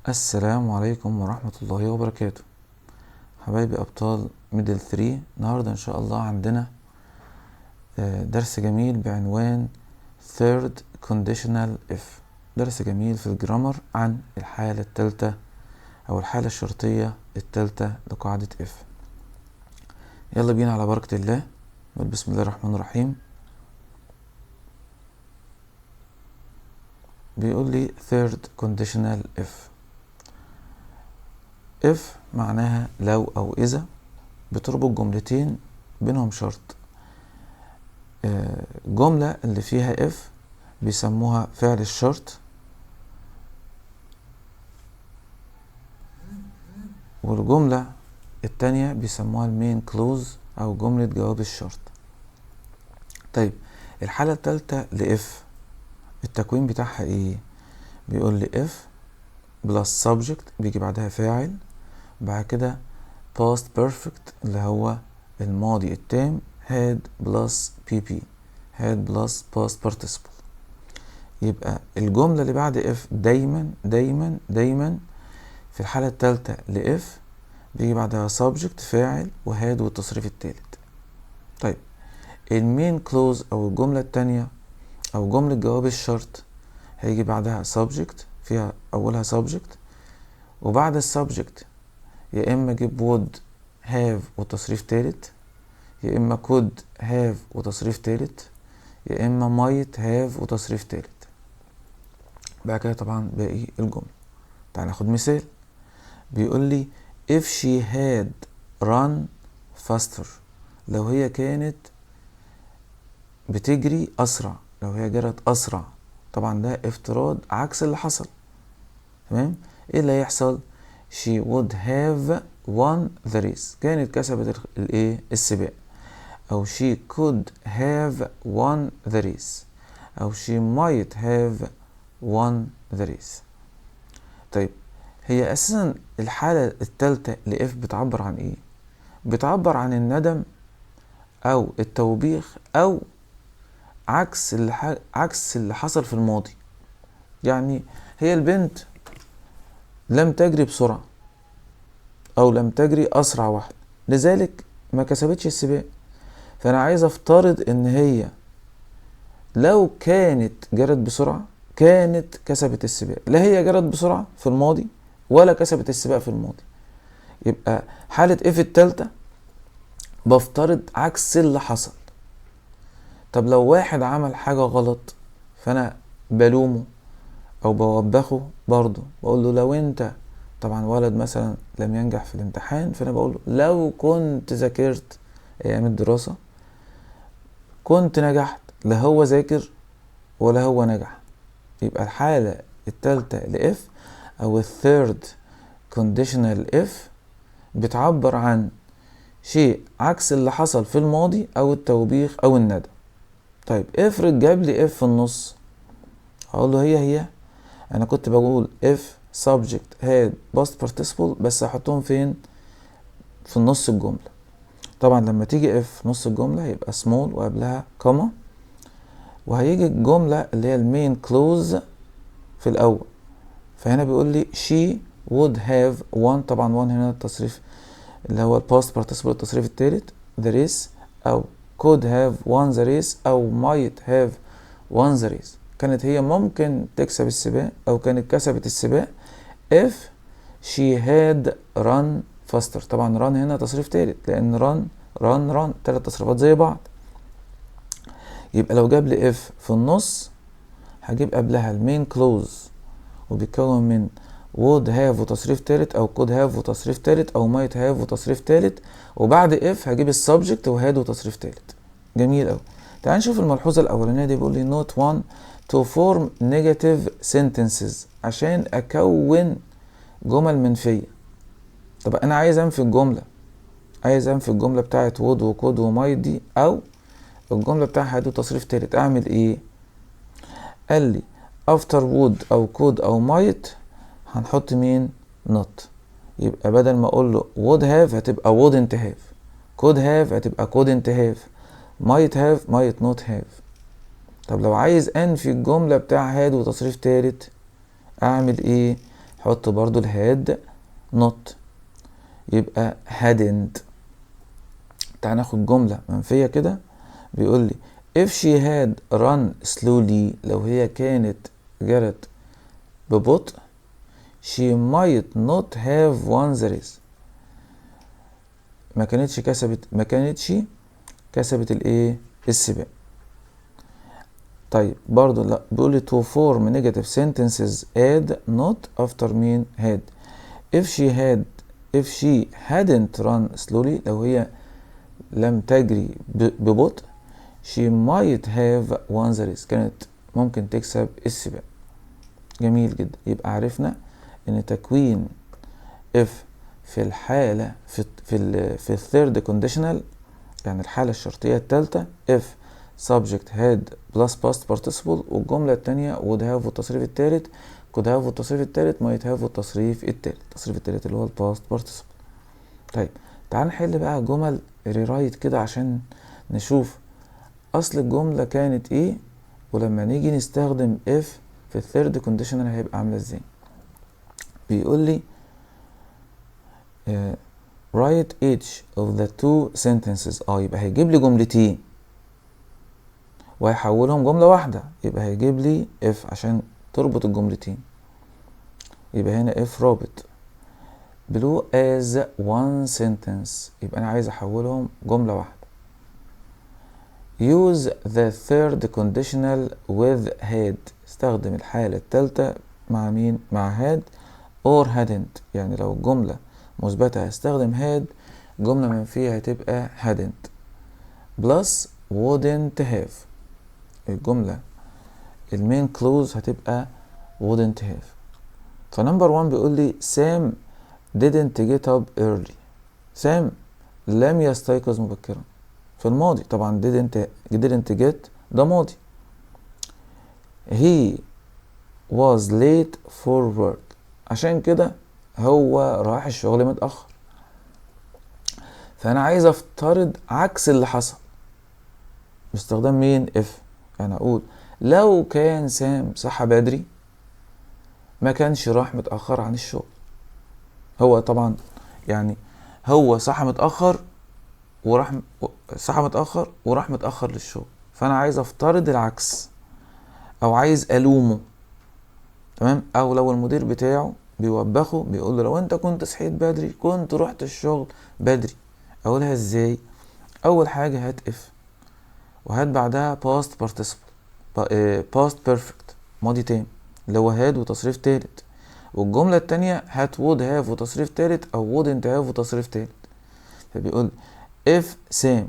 السلام عليكم ورحمة الله وبركاته. حبايبي أبطال ميدل 3، النهاردة إن شاء الله عندنا درس جميل بعنوان Third Conditional If. درس جميل في الجرامر عن الحالة الثالثة أو الحالة الشرطية الثالثة لقاعدة if. يلا بينا على بركة الله، نقول بسم الله الرحمن الرحيم. بيقول لي Third Conditional If. if معناها لو أو إذا، بتربط جملتين بينهم شرط. الجملة اللي فيها if بيسموها فعل الشرط، والجملة التانية بيسموها المين كلوز أو جملة جواب الشرط. طيب الحالة التالتة لإف التكوين بتاعها إيه؟ بيقول لي if plus subject بيجي بعدها فاعل، بعد كده past perfect اللي هو الماضي التام had plus pp had plus past participle. يبقى الجملة اللي بعد if دايما دايما دايما في الحالة الثالثة ل if بيجي بعدها subject فاعل وهاد والتصريف الثالث. طيب المين كلوز او الجملة التانية او جملة جواب الشرط هيجي بعدها subject فيها اولها subject، وبعد السبجكت يا اما اجيب would have وتصريف تالت، يا اما could have وتصريف تالت، يا اما might have وتصريف تالت. بعد كده طبعا باقي الجملة. تعال ناخد مثال. بيقول لي if she had run faster، لو هي كانت بتجري اسرع، لو هي جرت اسرع. طبعا ده افتراض عكس اللي حصل. تمام؟ ايه اللي هيحصل؟ she would have won the race، كانت كسبت السباق. او she could have won the race، او she might have won the race. طيب هي اساسا الحالة الثالثة لإف بتعبر عن ايه؟ بتعبر عن الندم او التوبيخ او عكس اللي حصل في الماضي. يعني هي البنت لم تجري بسرعة او لم تجري اسرع واحدة، لذلك ما كسبتش السباق. فانا عايز افترض ان هي لو كانت جرت بسرعة كانت كسبت السباق. لا هي جرت بسرعة في الماضي ولا كسبت السباق في الماضي. يبقى حالة اف التالتة بفترض عكس اللي حصل. طب لو واحد عمل حاجة غلط فانا بلومه او بوبخه برضه، بقول له لو انت طبعا ولد مثلا لم ينجح في الامتحان، فانا بقول له لو كنت ذاكرت ايام الدراسة كنت نجحت. لا هو ذاكر ولا هو نجح. يبقى الحالة التالتة لإف او الثيرد conditional if بتعبر عن شيء عكس اللي حصل في الماضي او التوبيخ او الندم. طيب افرض جاب لي if في النص، هقول له هي انا كنت بقول if subject had past participle بس هحطهم فين؟ في النص الجملة. طبعا لما تيجي if نص الجملة يبقى small وقبلها كوما، وهيجي الجملة اللي هي المين كلوز في الاول. فهنا بيقول لي she would have won، طبعا won هنا التصريف اللي هو past participle التصريف الثالث the race، او could have won the race او might have won the race. كانت هي ممكن تكسب السباق او كانت كسبت السباق if she had run faster. طبعا run هنا تصريف ثالث لان run ثلاث تصريفات زي بعض. يبقى لو جاب لي if في النص هجيب قبلها المين كلوز وبيتكون من would have وتصريف ثالث او could have وتصريف ثالث او might have وتصريف ثالث، وبعد if هجيب السبجكت وهاد وتصريف ثالث. جميل قوي. تعال نشوف الملحوظة الاولانية دي. بيقول لي note 1 to form negative sentences، عشان اكون جمل منفية. طب انا عايز انفي الجملة، عايز انفي الجملة بتاعت would وكود ومايت دي او الجملة بتاعها هاد وتصريف ثالث. اعمل ايه؟ قال لي after would او could او might هنحط مين؟ not. يبقى بدل ما اقول له would have هتبقى wouldn't have، could have هتبقى couldn't have، might have might not have. طب لو عايز انفي الجملة بتاع had وتصريف تالت اعمل ايه؟ حط برضو الهاد not. يبقى hadn't. تعال ناخد جملة منفية كده. بيقول لي if she had run slowly، لو هي كانت جرت ببطء، she might not have won the race. ما كانتش كسبت الايه السباق. طيب برضو لا، بيقول لي to form negative sentences add not after مين had. if she hadn't run slowly، لو هي لم تجري ببطء، she might have won the race، كانت ممكن تكسب السباق. جميل جدا. يبقى عرفنا ان تكوين if في الحالة في الثيرد conditional، يعني الحالة الشرطية الثالثة if subject had plus past participle، والجملة التانية would have والتصريف الثالث could have والتصريف الثالث might have والتصريف الثالث اللي هو ال past participle. طيب تعال نحل بقى جمل ريرايت كده عشان نشوف اصل الجملة كانت ايه، ولما نيجي نستخدم if في الثيرد conditional هيبقى عاملة ازاي. بيقول لي write each of the two sentences. يبقى هيجيب لي جملتين وهيحولهم جملة واحدة، يبقى هيجيب لي if عشان تربط الجملتين. يبقى هنا if رابط below as one sentence، يبقى أنا عايز أحولهم جملة واحدة. use the third conditional with had، استخدم الحالة الثالثة مع مين؟ مع had or hadn't. يعني لو الجملة مثبتة هستخدم had، جملة منفية هتبقى hadn't plus wouldn't have. الجملة المين كلوز هتبقى wouldn't have. فنمبر 1 بيقول لي Sam didn't get up early. سام لم يستيقظ مبكرا في الماضي، طبعا didn't get ده ماضي. he was late for work، عشان كده هو راح الشغل متأخر. فأنا عايز أفترض عكس اللي حصل باستخدام مين؟ if. يعني أقول لو كان سام صحى بدري ما كانش راح متأخر عن الشغل. هو طبعا يعني هو صحى متأخر وراح متأخر للشغل، فأنا عايز أفترض العكس أو عايز ألومه. تمام؟ أو لو المدير بتاعه بيوبخه بيقول له لو أنت كنت صحيت بدري كنت رحت الشغل بدري. أقولها إزاي؟ أول حاجة هات if وهات بعدها past participle past perfect ماضي تام اللي هو had وتصريف تالت، والجملة التانية هات would have وتصريف تالت أو wouldn't have وتصريف تالت. فبيقول if Sam،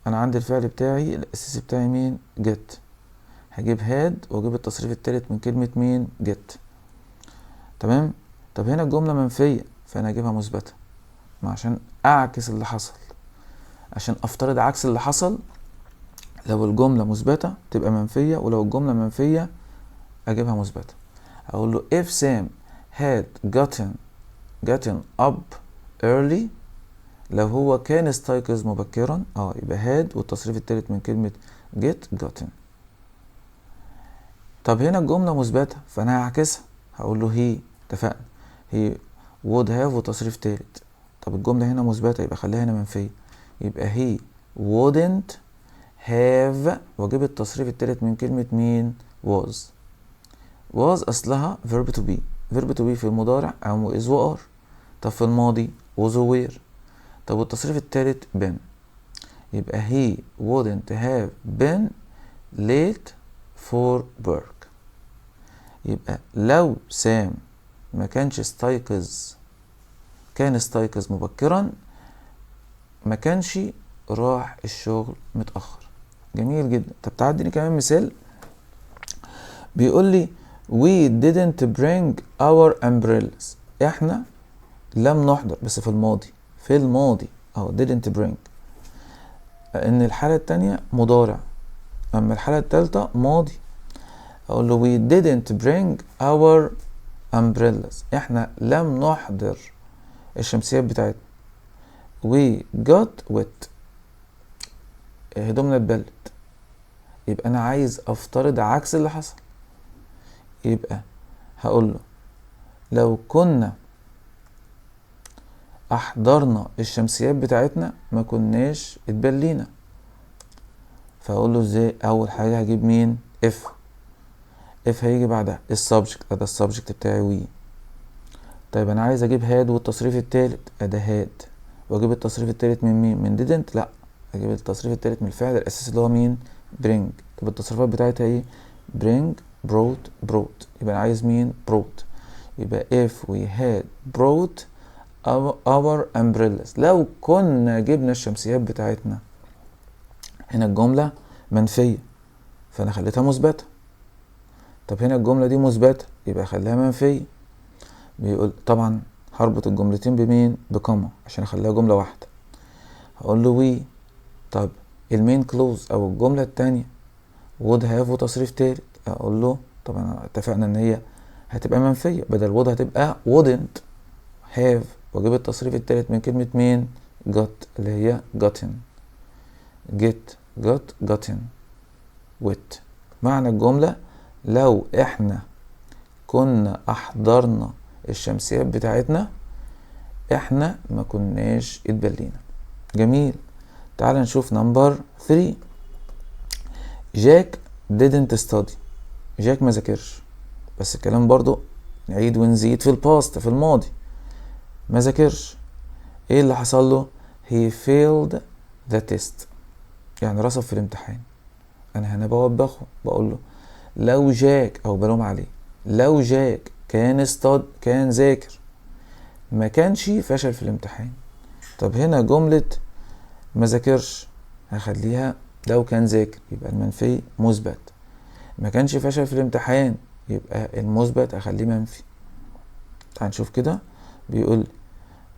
أنا عندي الفعل بتاعي الأساسي بتاعي مين؟ get، هجيب had وأجيب التصريف التالت من كلمة مين؟ get. تمام؟ طب هنا الجملة منفية فأنا هجيبها مثبتة عشان أعكس اللي حصل، عشان أفترض عكس اللي حصل. لو الجملة مثبتة تبقى منفية، ولو الجملة منفية أجيبها مثبتة. أقول له if Sam had gotten up early، لو هو كان استيقظ مبكرا يبقى had والتصريف التالت من كلمة gotten. طب هنا الجملة مثبتة فأنا هعكسها، هقول له he، اتفقنا he would have وتصريف تالت. طب الجملة هنا مثبتة يبقى خليها هنا منفية، يبقى he wouldn't have واجيب التصريف التالت من كلمة مين؟ was أصلها verb to be في المضارع أو is و are. طب في الماضي was و were. طب والتصريف التالت been، يبقى he wouldn't have been late for work. يبقى لو سام ما كانش كان استيقظ مبكرا ما كانش راح الشغل متأخر. جميل جدا. طب تعديني كمان مثال. بيقول لي we didn't bring our umbrellas، احنا لم نحضر، بس في الماضي didn't bring، لان الحالة التانية مضارع اما الحالة التالتة ماضي. اقول له we didn't bring our umbrellas، احنا لم نحضر الشمسيات بتاعتنا. we got wet، هدومنا اتبلت. يبقى انا عايز افترض عكس اللي حصل، يبقى هقول له لو كنا احضرنا الشمسيات بتاعتنا ما كناش اتبلينا. فاقول له ازاي؟ اول حاجه هجيب مين؟ اف هيجي بعدها السبجكت، ده السبجكت بتاعي وي. طيب انا عايز اجيب هاد والتصريف التالت، ده هاد، واجيب التصريف التالت من مين؟ من didn't؟ لا، اجيب التصريف التالت من الفعل الاساسي اللي هو مين؟ bring. طب التصريفات بتاعتها ايه؟ bring، brought. يبقى انا عايز مين؟ brought. يبقى if we had brought our umbrellas، لو كنا جبنا الشمسيات بتاعتنا. هنا الجملة منفية فانا خليتها مثبتة. طب هنا الجملة دي مثبتة يبقى خليها منفية. بيقول طبعا هربط الجملتين بمين؟ بكوما عشان اخليها جملة واحدة. هقول له وي. طب المين كلوز او الجملة التانية would have وتصريف تالت، اقول له طبعا اتفقنا ان هي هتبقى منفية، بدل would هتبقى wouldn't have، واجيب التصريف التالت من كلمة مين؟ got اللي هي gotten. gotten with. معنى الجملة لو احنا كنا احضرنا الشمسيات بتاعتنا احنا ما كناش اتبلينا. جميل. تعال نشوف نمبر 3. جاك didn't study. جاك ما ذاكرش، بس الكلام برضو نعيد ونزيد في الباست، في الماضي. ما ذاكرش، ايه اللي حصل له؟ he failed the test، يعني رسب في الامتحان. انا هنا بوبخه بقول له لو جاك، او بلوم عليه، لو جاك كان ذاكر ما كانش فشل في الامتحان. طب هنا جملة ما ذاكرش هخليها لو كان ذاكر، يبقى المنفي مثبت. ما كانش فشل في الامتحان يبقى المثبت اخليه منفي. تعال نشوف كده. بيقول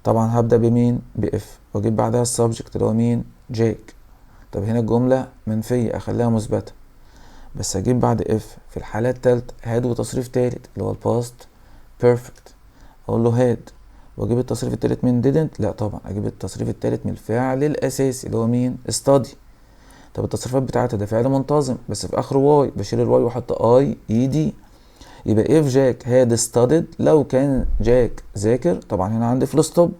طبعا هبدأ بمين؟ بإف، واجيب بعدها السبجكت اللي هو مين؟ جاك. طب هنا الجملة منفية اخليها مثبتة، بس اجيب بعد اف في الحالة التالتة هاد وتصريف تالت اللي هو الباست بيرفكت. اقول له هاد واجيب التصريف التالت من didn't؟ لا طبعا اجيب التصريف التالت من الفعل الاساسي اللي هو مين؟ study. طب التصريفات بتاعتها ده فعل منتظم بس في اخره واي، بشيل الواي واحط اي اي دي. يبقى if جاك had studied، لو كان جاك ذاكر، طبعا هنا عندي فول ستوب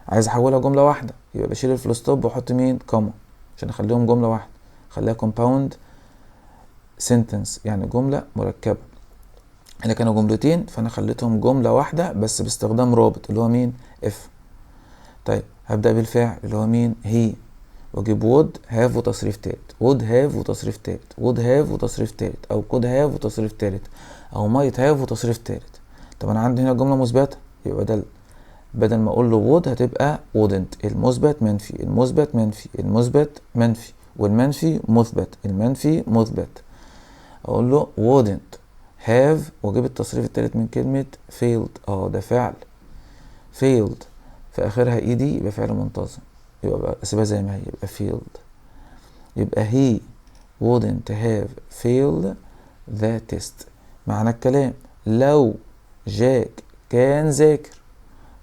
عايز احولها جمله واحده، يبقى بشيل الفول ستوب واحط مين؟ كوما عشان اخليهم جمله واحده، خليها compound sentence يعني جمله مركبه. هنا كانوا جملتين فانا خليتهم جمله واحده بس باستخدام رابط اللي هو مين؟ if. طيب هبدا بالفعل اللي هو مين؟ هي، واجيب would have وتصريف تالت، would have وتصريف تالت، would have وتصريف تالت، او could have وتصريف تالت، او might have وتصريف تالت. طب انا عندي هنا جمله مثبته يبقى بدل ما اقول له would هتبقى wouldn't. المثبت منفي، المثبت منفي، المثبت منفي، والمنفي مثبت، المنفي مثبت. اقول له wouldn't have واجيب التصريف التالت من كلمه failed، ده فعل failed في اخرها ايدي يبقى فعل منتظم، يبقى اسيبها زي ما هي يبقى failed. يبقى he wouldn't have failed the test. معنى الكلام لو جاك كان ذاكر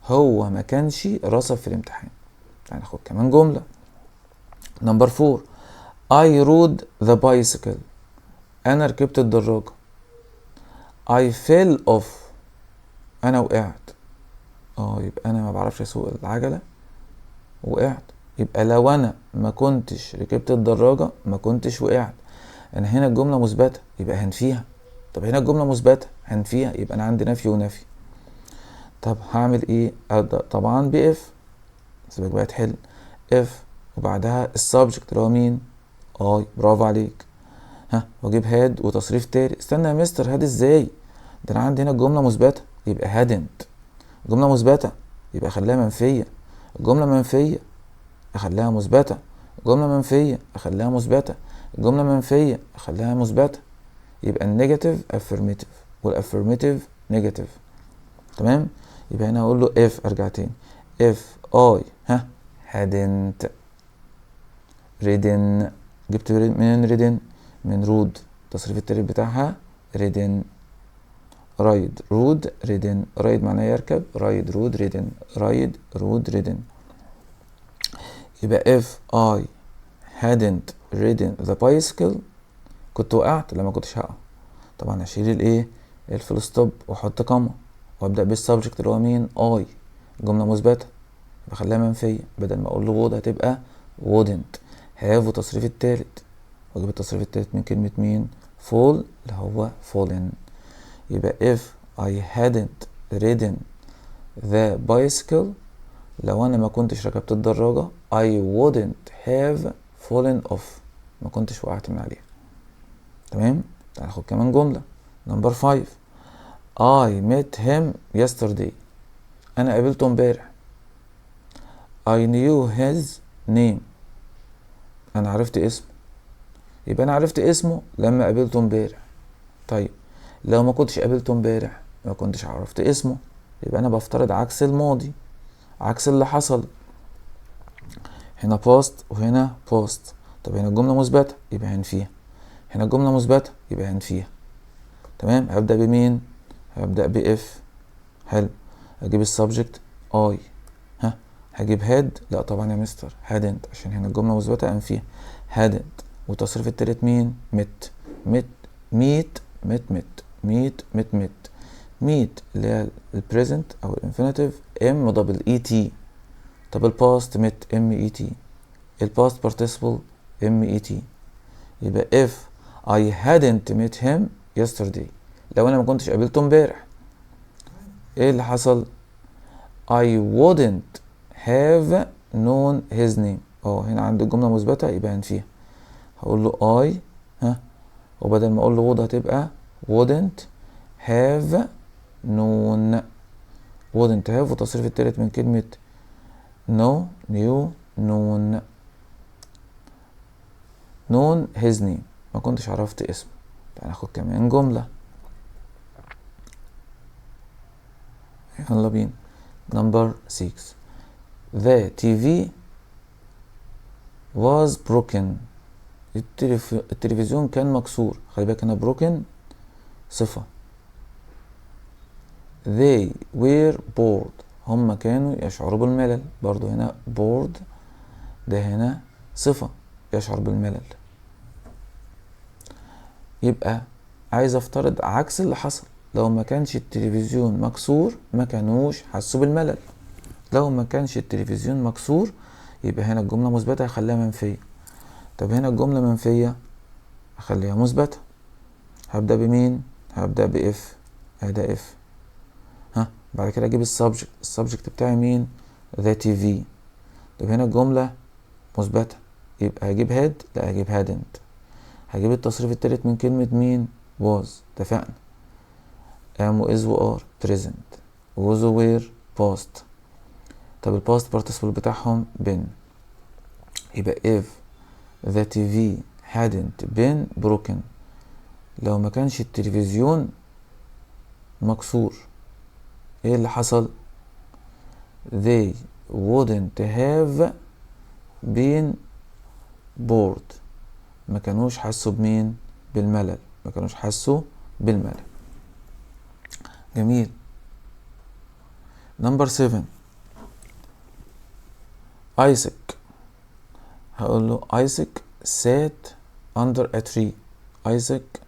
هو ما كانش رسب في الامتحان. يعني ناخد كمان جملة. نمبر 4. I rode the bicycle. انا ركبت الدراجة. I fell off. انا وقعت. يبقى انا ما بعرفش اسوق العجلة وقعت. يبقى لو انا ما كنتش ركبت الدراجة ما كنتش وقعت. انا هنا الجملة مثبتة يبقى هنفيها. طب هنا الجملة مثبتة هنفيها، يبقى انا عندي نفي ونفي. طب هعمل ايه؟ ابدأ طبعا باف، سيبك بقى تحل. اف وبعدها السبجكت اللي هو مين؟ برافو عليك. واجيب هاد وتصريف تاني. استنى يا مستر، هاد ازاي؟ ده انا عندي هنا الجملة مثبتة يبقى هادنت. الجملة مثبتة يبقى اخليها منفية. الجملة منفية اخليها مثبتة. الجملة منفية اخليها مثبتة. الجملة منفية اخليها مثبتة. يبقى النيجاتيف افيرميتيف والافيرميتيف نيجاتيف. تمام. يبقى هنا هقول له if، ارجع تاني if I hadn't ridden. جبت من ridden من رود، التصريف التالت بتاعها ridden. ride رود ridden. ride معناه يركب، ride رود ridden. ride رود ridden. يبقى if I hadn't ridden the bicycle كنت وقعت. لما كنتش هقع طبعا هشيل الايه؟ الفول ستوب واحط كوما وابدأ بالسبجكت اللي هو مين؟ I. جملة مثبتة بخليها منفية، بدل ما اقول له would هتبقى wouldn't. have وتصريف التالت، واجيب التصريف التالت من كلمة مين؟ fall اللي هو fallen. يبقى if I hadn't ridden the bicycle، لو انا ما كنتش ركبت الدراجة I wouldn't have fallen off، ما كنتش وقعت من عليها. تمام. تعال ناخد كمان جملة. نمبر 5. I met him yesterday، انا قابلته امبارح. I knew his name، انا عرفت اسمه. يبقى انا عرفت اسمه لما قابلته امبارح. طيب لو ما كنتش قابلته امبارح ما كنتش عرفت اسمه، يبقى انا بفترض عكس الماضي، عكس اللي حصل. هنا past وهنا past. طب هنا الجملة مثبتة يبقى هنفيها، هنا الجملة مثبتة يبقى هنفيها. تمام. هبدأ بمين؟ هبدأ بإف. حلو. هجيب السبجكت I. ها هجيب had؟ لا طبعا يا مستر hadn't، عشان هنا الجملة مثبتة أنفيها hadn't. والتصريف التالت مين؟ met. meet اللي هي البريزنت أو الانفينيتيف ام دبل اي تي. طب الباست met ام اي تي، الباست participle ام اي تي. يبقى if I hadn't met him yesterday، لو انا ما كنتش قابلته امبارح ايه اللي حصل؟ I wouldn't have known his name. هنا عندي الجملة مثبتة يبقى هنفيها، هقول له I وبدل ما اقول له would هتبقى wouldn't have known. wouldn't have والتصريف التالت من كلمة known his name، ما كنتش عرفت اسمه. تعال ناخد كمان جملة. يلا بينا. نمبر 6. The TV was broken، التلفزيون كان مكسور. خلي بالك هنا broken صفة. They were bored، هم كانوا يشعروا بالملل. برضو هنا bored ده هنا صفة يشعر بالملل. يبقى عايز افترض عكس اللي حصل، لو ما كانش التلفزيون مكسور ما كانوش حسوا بالملل. لو ما كانش التلفزيون مكسور يبقى هنا الجملة مثبتة هخليها منفية. طب هنا الجملة منفية هخليها مثبتة. هبدأ بمين؟ هبدأ بإف. ده إف. بعد كده أجيب السبجكت بتاعي مين؟ the TV. طب هنا الجملة مثبتة يبقى هجيب had؟ لا هجيب hadn't. هجيب التصريف التالت من كلمة مين؟ was. اتفقنا. am و is و are present، was و were past. طب الباست participle بتاعهم been. يبقى if the TV hadn't been broken، لو ما كانش التلفزيون مكسور ايه اللي حصل؟ they wouldn't have been bored، ما كانوش حسوا بمين؟ بالملل، ما كانوش حسوا بالملل. جميل. نمبر 7. Isaac، هقول له Isaac sat under a tree. Isaac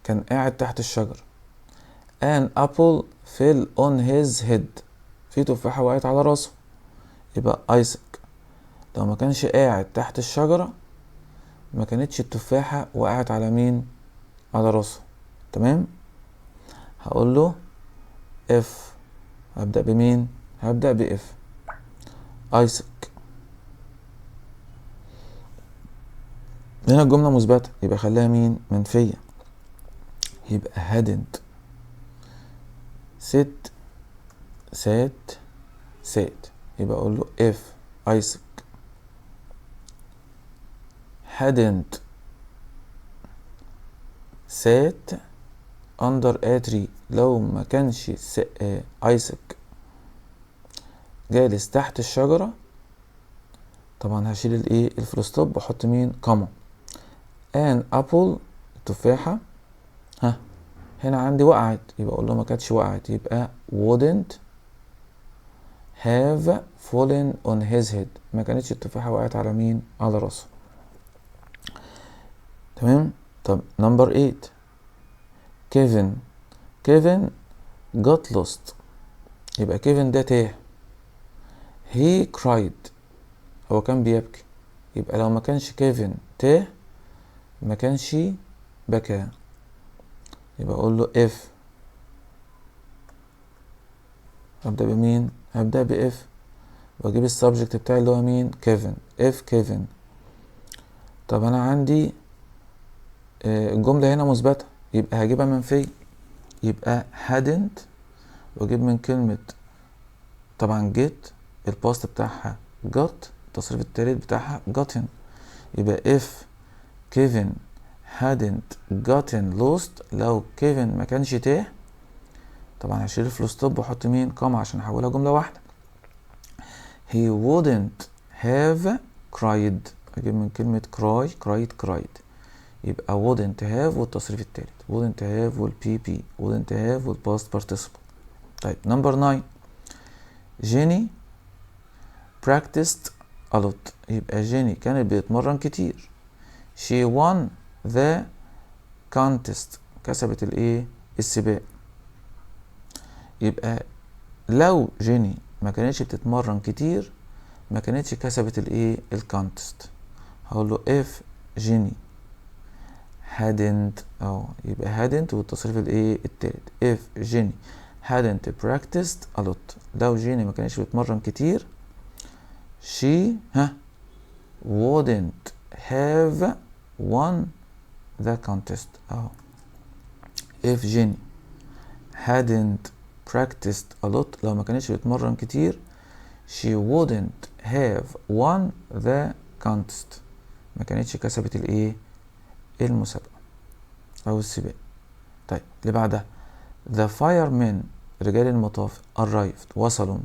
كان قاعد تحت الشجرة. An apple fell on his head، في تفاحة وقعت على راسه. يبقى Isaac لو ما كانش قاعد تحت الشجرة ما كانتش التفاحة وقعت على مين؟ على راسه. تمام. هقول له if. هبدأ بمين؟ هبدأ بإف. Isaac. هنا الجملة مثبتة يبقى خليها مين؟ منفية. يبقى hadn't. sat يبقى اقول له if Isaac hadn't sat under a tree، لو ما كانش Isaac جالس تحت الشجرة، طبعا هشيل الايه الفول ستوب واحط مين؟ كوما. an apple التفاحة هنا عندي وقعت يبقى اقول له ما كانتش وقعت، يبقى wouldn't have fallen on his head، ما كانتش التفاحة وقعت على مين؟ على راسه. تمام. طب نمبر 8. كيفن got lost، يبقى كيفن ده تاه. he cried، هو كان بيبكي، يبقى لو ما كانش كيفن تاه ما كانش بكى. يبقى اقول له if، هبدأ بمين؟ هبدأ ب if واجيب السبجكت بتاعي اللي هو مين؟ كيفن. if كيفن. طب انا عندي الجملة هنا مثبتة، يبقى هجيبها منفية، يبقى hadn't، واجيب من كلمة طبعا get الباست بتاعها got، التصريف التالت بتاعها gotten. يبقى if Kevin hadn't gotten lost، لو كيفن ما كانش تاه، طبعا هشيل الفول ستوب واحط مين؟ كوما عشان احولها جملة واحدة. he wouldn't have cried، اجيب من كلمة cried. يبقى wouldn't have والتصريف التالت، wouldn't have والPP، wouldn't have والpast participle. طيب number 9، جيني practiced a lot، يبقى جيني كانت بتتمرن كتير. she won the contest، كسبت الايه؟ السباق. يبقى لو جيني ما كانتش بتتمرن كتير ما كانتش كسبت الايه؟ الكونتست. هقول له if جيني hadn't، يبقى hadn't والتصريف الايه؟ التالت. if جيني hadn't practiced a lot، لو جيني ما كانتش بتتمرن كتير she wouldn't have won the contest. if جيني hadn't practiced a lot، لو ما كانتش بتتمرن كتير she wouldn't have won the contest، ما كانتش كسبت الايه؟ المسابقة او السباق. طيب اللي بعدها the firemen، رجال المطافئ arrived، وصلوا.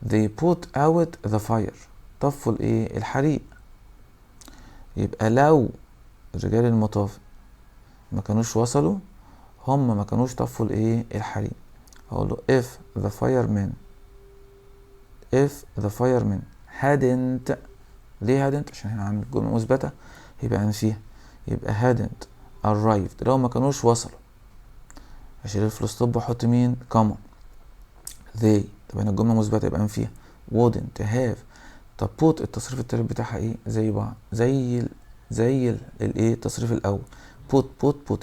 they put out the fire، طفوا الايه؟ الحريق. يبقى لو رجال المطافئ ما كانوش وصلوا، هم ما كانوش طفوا الايه؟ الحريق. هقول له if the firemen hadn't، ليه hadn't؟ عشان هنا عندي جملة مثبتة يبقى انفيها، يبقى hadn't arrived، لو ما كانوش وصلوا هشيل الفول ستوب واحط مين؟ كوما. they، طب هنا الجملة مثبتة يبقى انفيها. wouldn't have، طب put التصريف التالت بتاعها ايه؟ زي بعض، زي الايه؟ التصريف الاول put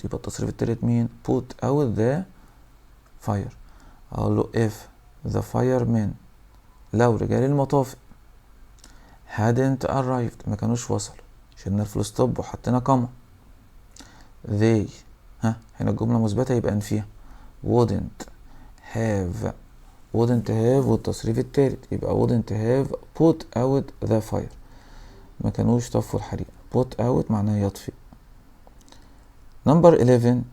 يبقى التصريف التالت مين؟ put out the fire. اقول له if the firemen، لو رجال المطافئ hadn't arrived، ما كانوش وصلوا، شلنا الفول ستوب وحطينا كوما. they، هنا الجملة مثبتة يبقى انفيها. wouldn't have والتصريف التالت يبقى wouldn't have put out the fire، ما كانوش طفوا الحريق. put out معناه يطفئ. number 11،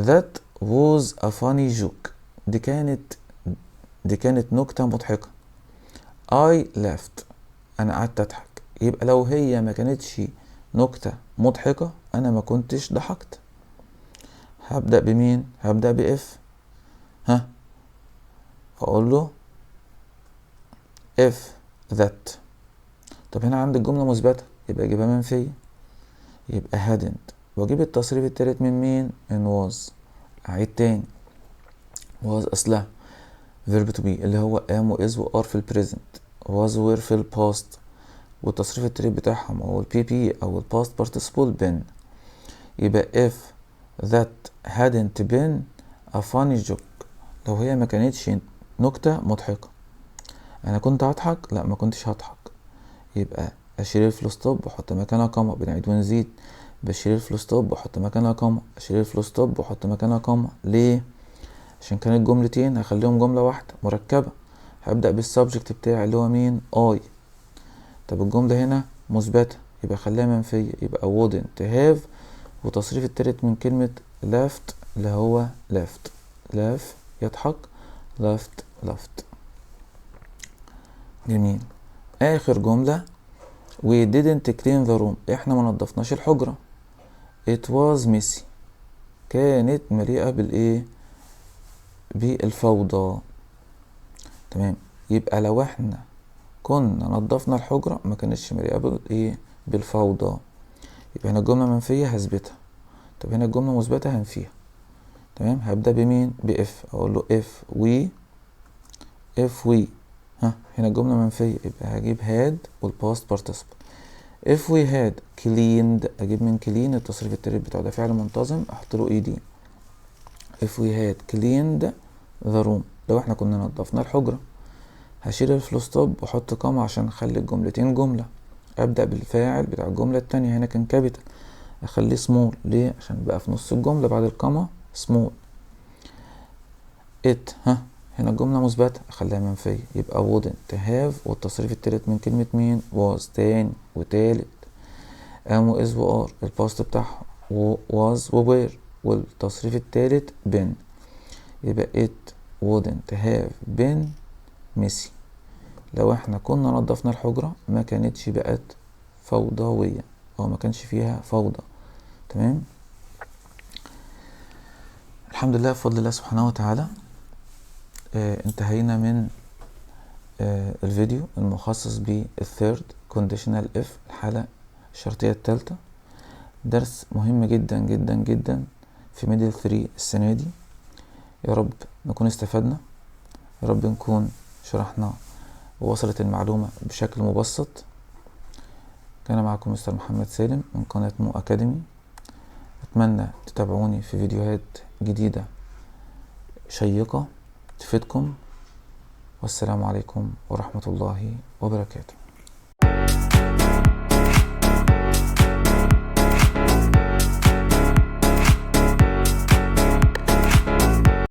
that was a funny joke، دي كانت نكتة مضحكة. I laughed، أنا قعدت أضحك. يبقى لو هي ما كانتش نكتة مضحكة أنا ما كنتش ضحكت. هبدأ بمين؟ هبدأ بإف. هقول له if that. طب هنا عندي الجملة مثبتة يبقى أجيبها منفية، يبقى hadn't، وأجيب التصريف التالت من مين؟ من was. أعيد تاني، was أصلها verb to be اللي هو am و is و are في البريزنت، was were في الباست، والتصريف التالت بتاعهم هو ال PP أو ال past participle been. يبقى if that hadn't been a funny joke، لو هي ما كانتش نكتة مضحكة أنا كنت هضحك؟ لا ما كنتش هضحك. يبقى أشيل الفول ستوب وأحط مكانها كوما، بنعيد ونزيد. بشيل الفول ستوب وأحط مكانها كوما، أشيل الفول ستوب وأحط مكانها كوما. ليه؟ عشان كانت جملتين هخليهم جملة واحدة مركبة. هبدأ بالسبجكت بتاعي اللي هو مين؟ I. طب الجملة هنا مثبتة يبقى خليها منفية، يبقى wouldn't have وتصريف التالت من كلمة laughed اللي هو laugh يضحك، laughed. جميل. آخر جملة we didn't clean the room، احنا ما نضفناش الحجرة. it was messy، كانت مليئة بالايه؟ بالفوضى. تمام. يبقى لو احنا كنا نضفنا الحجرة ما كانتش مليئة بالايه؟ بالفوضى. يبقى هنا الجملة منفية هثبتها. طب هنا الجملة مثبتة هنفيها. تمام. هبدأ بمين؟ بإف. أقول له if we هنا الجملة منفية يبقى هجيب had والباست participle. if we had cleaned، أجيب من clean التصريف التالت بتاعه، ده فعل منتظم أحط له ed. if we had cleaned the room، لو احنا كنا نظفنا الحجرة. هشيل الفول ستوب واحط كوما عشان اخلي الجملتين جملة. ابدأ بالفاعل بتاع الجملة التانية، هنا كان كابيتال، اخليه سمول. ليه؟ عشان بقى في نص الجملة بعد الكوما سمول. it هنا الجملة مثبتة اخليها منفية، يبقى wouldn't have والتصريف التالت من كلمة مين؟ was، تاني وتالت. am و is و are الباست بتاعهم was و were والتصريف التالت been، يبقى it wouldn't have been messy. لو احنا كنا نظفنا الحجرة ما كانتش بقت فوضوية او ما كانش فيها فوضى. تمام. الحمد لله بفضل الله سبحانه وتعالى انتهينا من الفيديو المخصص بالثيرد كونديشنال اف، الحالة الشرطية الثالثة. درس مهم جدا جدا جدا في ميدل 3 السنة دي. يا رب نكون استفدنا، يا رب نكون شرحنا ووصلت المعلومة بشكل مبسط. كان معكم مستر محمد سالم من قناة مو أكاديمي. أتمنى تتابعوني في فيديوهات جديدة شيقة تفيدكم، والسلام عليكم ورحمة الله وبركاته.